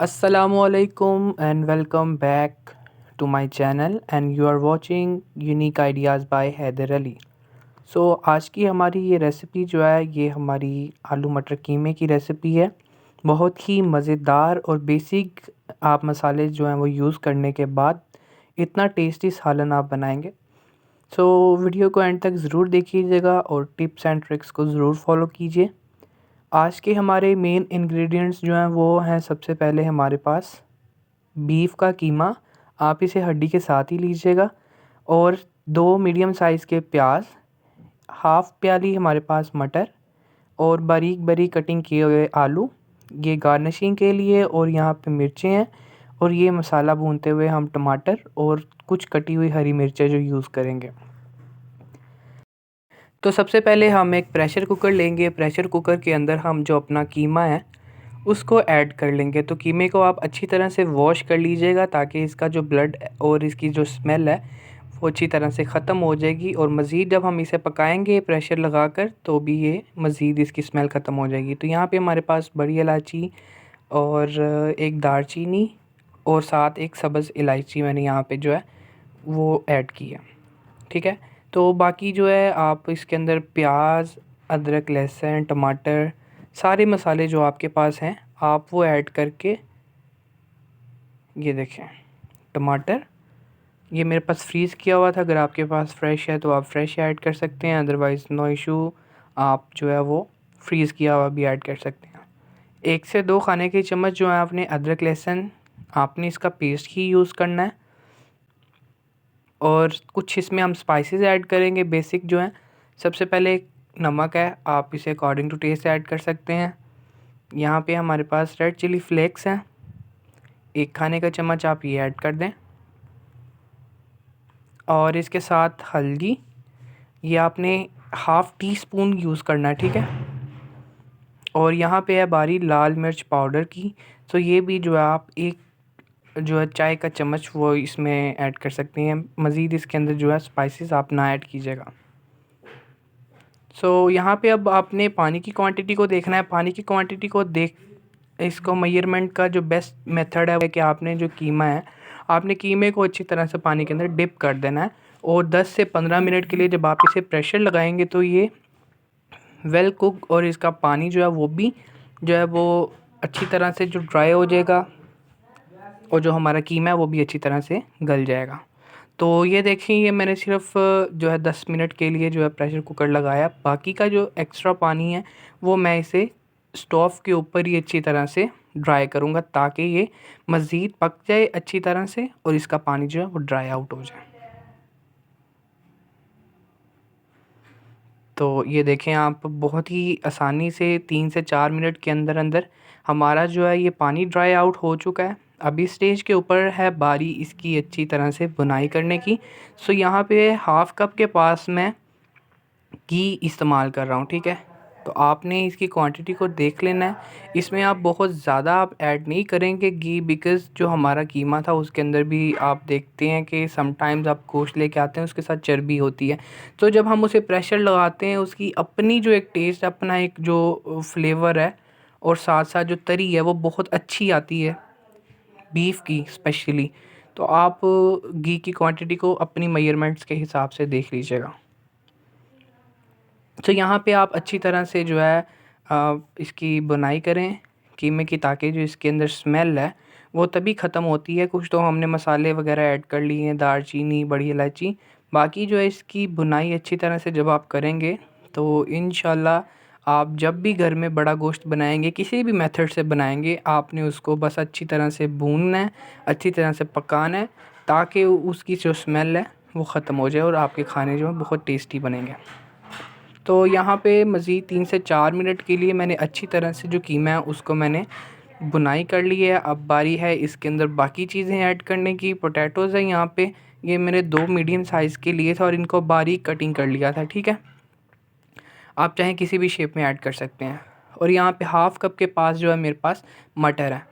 Assalamualaikum and welcome back to my channel and you are watching Unique Ideas by Haider Ali. आज की हमारी ये recipe जो है ये हमारी आलू मटर कीमे की रेसिपी है। बहुत ही मज़ेदार और बेसिक आप मसाले जो हैं वो यूज़ करने के बाद इतना टेस्टी सालन आप बनाएंगे। वीडियो को एंड तक ज़रूर देखिएगा और टिप्स एंड ट्रिक्स को ज़रूर फॉलो कीजिए। आज के हमारे मेन इंग्रेडिएंट्स जो हैं वो हैं, सबसे पहले हमारे पास बीफ का कीमा, आप इसे हड्डी के साथ ही लीजिएगा, और 2 मीडियम साइज़ के प्याज, हाफ़ प्याली हमारे पास मटर और बारीक बारीक कटिंग किए हुए आलू, ये गार्निशिंग के लिए, और यहाँ पे मिर्चें हैं, और ये मसाला भूनते हुए हम टमाटर और कुछ कटी हुई हरी मिर्चें जो यूज़ करेंगे। तो सबसे पहले हम एक प्रेशर कुकर लेंगे। प्रेशर कुकर के अंदर हम जो अपना कीमा है उसको ऐड कर लेंगे। तो कीमे को आप अच्छी तरह से वॉश कर लीजिएगा ताकि इसका जो ब्लड और इसकी जो स्मेल है वो अच्छी तरह से ख़त्म हो जाएगी, और मज़ीद जब हम इसे पकाएंगे प्रेशर लगाकर तो भी ये मज़ीद इसकी स्मेल ख़त्म हो जाएगी। तो यहाँ पे हमारे पास बड़ी इलायची और एक दालचीनी और साथ एक सब्ज़ इलायची मैंने यहाँ पे जो है वो ऐड की है, ठीक है। तो बाकी जो है आप इसके अंदर प्याज, अदरक, लहसुन, टमाटर, सारे मसाले जो आपके पास हैं आप वो ऐड करके, ये देखें टमाटर ये मेरे पास फ्रीज़ किया हुआ था। अगर आपके पास फ्रेश है तो आप फ्रेश ऐड कर सकते हैं, अदरवाइज़ नो इशू, आप जो है वो फ्रीज़ किया हुआ भी ऐड कर सकते हैं। 1 से 2 खाने के चम्मच जो है आपने अदरक लहसुन, आपने इसका पेस्ट ही यूज़ करना है, और कुछ इसमें हम स्पाइसेस ऐड करेंगे बेसिक जो हैं। सबसे पहले नमक है, आप इसे अकॉर्डिंग टू टेस्ट ऐड कर सकते हैं। यहाँ पे हमारे पास रेड चिली फ्लेक्स हैं, 1 खाने का चम्मच आप ये ऐड कर दें, और इसके साथ हल्दी, ये आपने हाफ़ टी स्पून यूज़ करना है, ठीक है। और यहाँ पे है बारीक लाल मिर्च पाउडर की, तो ये भी जो है आप एक जो है चाय का चम्मच वो इसमें ऐड कर सकते हैं। मज़ीद इसके अंदर जो है स्पाइसेस आप ना ऐड कीजिएगा। यहाँ पे अब आपने पानी की क्वांटिटी को देखना है। पानी की क्वांटिटी को देख इसको मेजरमेंट का जो बेस्ट मेथड है कि आपने जो कीमा है, आपने कीमे को अच्छी तरह से पानी के अंदर डिप कर देना है, और 10 से 15 मिनट के लिए जब आप इसे प्रेशर लगाएंगे तो ये वेल कुक, और इसका पानी जो है वो भी जो है वो अच्छी तरह से जो ड्राई हो जाएगा, और जो हमारा कीमा है वो भी अच्छी तरह से गल जाएगा। तो ये देखें, ये मैंने सिर्फ जो है 10 मिनट के लिए जो है प्रेशर कुकर लगाया। बाकी का जो एक्स्ट्रा पानी है वो मैं इसे स्टोव के ऊपर ही अच्छी तरह से ड्राई करूँगा ताकि ये मज़ीद पक जाए अच्छी तरह से, और इसका पानी जो है वो ड्राई आउट हो जाए। तो ये देखें आप, बहुत ही आसानी से 3 से 4 मिनट के अंदर अंदर हमारा जो है ये पानी ड्राई आउट हो चुका है। अभी स्टेज के ऊपर है बारी इसकी अच्छी तरह से बुनाई करने की। यहाँ पे हाफ़ कप के पास मैं घी इस्तेमाल कर रहा हूँ, ठीक है। तो आपने इसकी क्वांटिटी को देख लेना है। इसमें आप बहुत ज़्यादा आप ऐड नहीं करेंगे घी, बिकॉज़ जो हमारा कीमा था उसके अंदर भी आप देखते हैं कि समटाइम्स आप गोश्त लेके आते हैं उसके साथ चर्बी होती है। तो जब हम उसे प्रेशर लगाते हैं उसकी अपनी जो एक टेस्ट, अपना एक जो फ्लेवर है, और साथ साथ जो तरी है वो बहुत अच्छी आती है बीफ की स्पेशली। तो आप घी की क्वांटिटी को अपनी मेजरमेंट्स के हिसाब से देख लीजिएगा। यहाँ पे आप अच्छी तरह से जो है इसकी बुनाई करें कीमे की, ताकि जो इसके अंदर स्मेल है वो तभी ख़त्म होती है। कुछ तो हमने मसाले वगैरह ऐड कर लिए हैं, दालचीनी, बड़ी इलायची। बाकी जो है इसकी बुनाई अच्छी तरह से जब आप करेंगे तो इंशाल्लाह आप जब भी घर में बड़ा गोश्त बनाएंगे, किसी भी मेथड से बनाएंगे, आपने उसको बस अच्छी तरह से भूनना है, अच्छी तरह से पकाना है, ताकि उसकी जो स्मेल है वो ख़त्म हो जाए और आपके खाने जो है बहुत टेस्टी बनेंगे। तो यहाँ पे मज़ीद 3 से 4 मिनट के लिए मैंने अच्छी तरह से जो कीमा है उसको मैंने बुनाई कर ली है। अब बारी है इसके अंदर बाकी चीज़ें ऐड करने की। पोटैटोज़ है यहाँ पे, ये मैंने 2 मीडियम साइज़ के लिए था और इनको बारीक कटिंग कर लिया था, ठीक है। आप चाहें किसी भी शेप में ऐड कर सकते हैं। और यहाँ पे हाफ़ कप के पास जो है मेरे पास मटर है।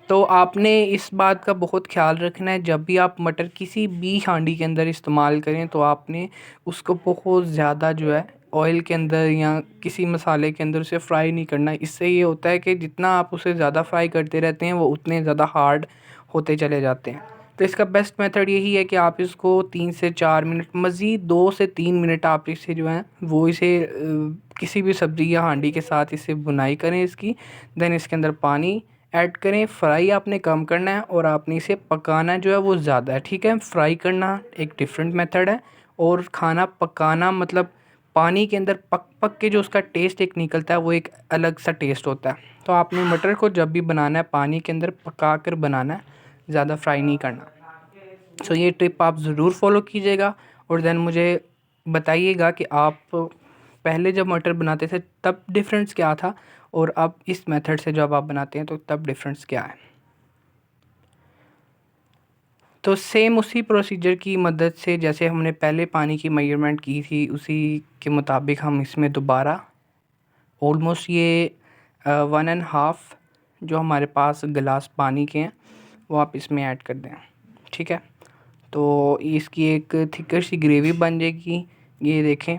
तो आपने इस बात का बहुत ख़्याल रखना है, जब भी आप मटर किसी भी हांडी के अंदर इस्तेमाल करें तो आपने उसको बहुत ज़्यादा जो है ऑयल के अंदर या किसी मसाले के अंदर उसे फ्राई नहीं करना है। इससे ये होता है कि जितना आप उसे ज़्यादा फ्राई करते रहते हैं वो उतने ज़्यादा हार्ड होते चले जाते हैं। तो इसका बेस्ट मेथड यही है कि आप इसको 3 से 4 मिनट, मज़ीद 2 से 3 मिनट आप इसे जो है वो इसे किसी भी सब्ज़ी या हांडी के साथ इसे बुनाई करें इसकी। देन इसके अंदर पानी ऐड करें। फ्राई आपने कम करना है और आपने इसे पकाना जो है वो ज़्यादा है, ठीक है। फ्राई करना एक डिफरेंट मेथड है और खाना पकाना मतलब पानी के अंदर पक पक के जो उसका टेस्ट एक निकलता है वो एक अलग सा टेस्ट होता है। तो आपने मटर को जब भी बनाना है पानी के अंदर पका कर बनाना है, ज़्यादा फ्राई नहीं करना। सो ये टिप आप ज़रूर फॉलो कीजिएगा और देन मुझे बताइएगा कि आप पहले जब मटर बनाते थे तब डिफरेंस क्या था और अब इस मेथड से जब आप बनाते हैं तो तब डिफरेंस क्या है। तो सेम उसी प्रोसीजर की मदद से जैसे हमने पहले पानी की मेजरमेंट की थी उसी के मुताबिक हम इसमें दोबारा ऑलमोस्ट ये 1.5 जो हमारे पास गिलास पानी के हैं वो आप इसमें ऐड कर दें, ठीक है। तो इसकी एक थिकर सी ग्रेवी बन जाएगी। ये देखें,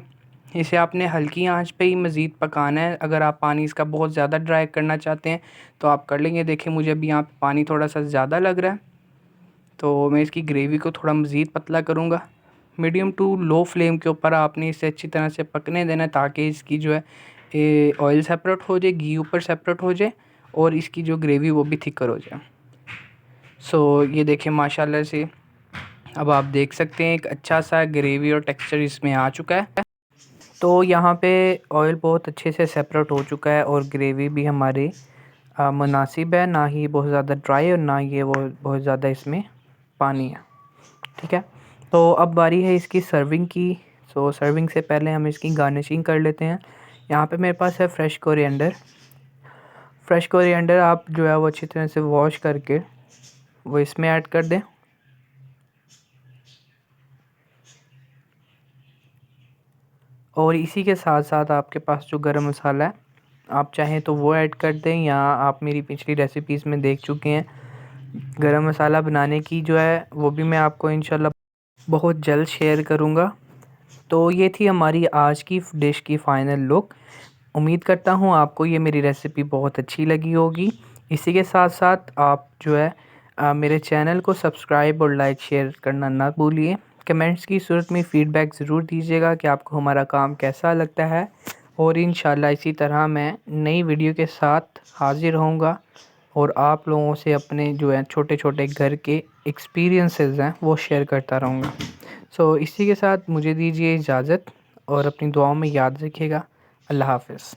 इसे आपने हल्की आंच पे ही मज़ीद पकाना है। अगर आप पानी इसका बहुत ज़्यादा ड्राई करना चाहते हैं तो आप कर लेंगे। देखें मुझे अभी यहाँ पे पानी थोड़ा सा ज़्यादा लग रहा है तो मैं इसकी ग्रेवी को थोड़ा मज़ीद पतला करूँगा। मीडियम टू लो फ्लेम के ऊपर आपने इसे अच्छी तरह से पकने देना ताकि इसकी जो है ऑयल सेपरेट हो जाए, घी ऊपर सेपरेट हो जाए और इसकी जो ग्रेवी वो भी थिकर हो जाए। सो ये देखें माशाल्लाह से अब आप देख सकते हैं एक अच्छा सा ग्रेवी और टेक्सचर इसमें आ चुका है। तो यहाँ पे ऑयल बहुत अच्छे से सेपरेट हो चुका है और ग्रेवी भी हमारी मुनासिब है, ना ही बहुत ज़्यादा ड्राई और ना ये वो बहुत ज़्यादा इसमें पानी है, ठीक है। तो अब बारी है इसकी सर्विंग की। सो सर्विंग से पहले हम इसकी गार्निशिंग कर लेते हैं। यहाँ पे मेरे पास है फ्रेश कोरिएंडर। फ्रेश कोरिएंडर आप जो है वो अच्छी तरह से वॉश करके वो इसमें ऐड कर दें। और इसी के साथ साथ आपके पास जो गरम मसाला है आप चाहें तो वो ऐड कर दें, या आप मेरी पिछली रेसिपीज़ में देख चुके हैं गरम मसाला बनाने की जो है वो भी मैं आपको इंशाल्लाह बहुत जल्द शेयर करूँगा। तो ये थी हमारी आज की डिश की फ़ाइनल लुक। उम्मीद करता हूँ आपको ये मेरी रेसिपी बहुत अच्छी लगी होगी। इसी के साथ साथ आप जो है मेरे चैनल को सब्सक्राइब और लाइक शेयर करना ना भूलिए। कमेंट्स की सूरत में फ़ीडबैक ज़रूर दीजिएगा कि आपको हमारा काम कैसा लगता है और इंशाल्लाह इसी तरह मैं नई वीडियो के साथ हाज़िर होऊंगा और आप लोगों से अपने जो है छोटे छोटे घर के एक्सपीरियंसेस हैं वो शेयर करता रहूँगा। सो इसी के साथ मुझे दीजिए इजाज़त और अपनी दुआओं में याद रखिएगा। अल्लाह हाफ़िज़।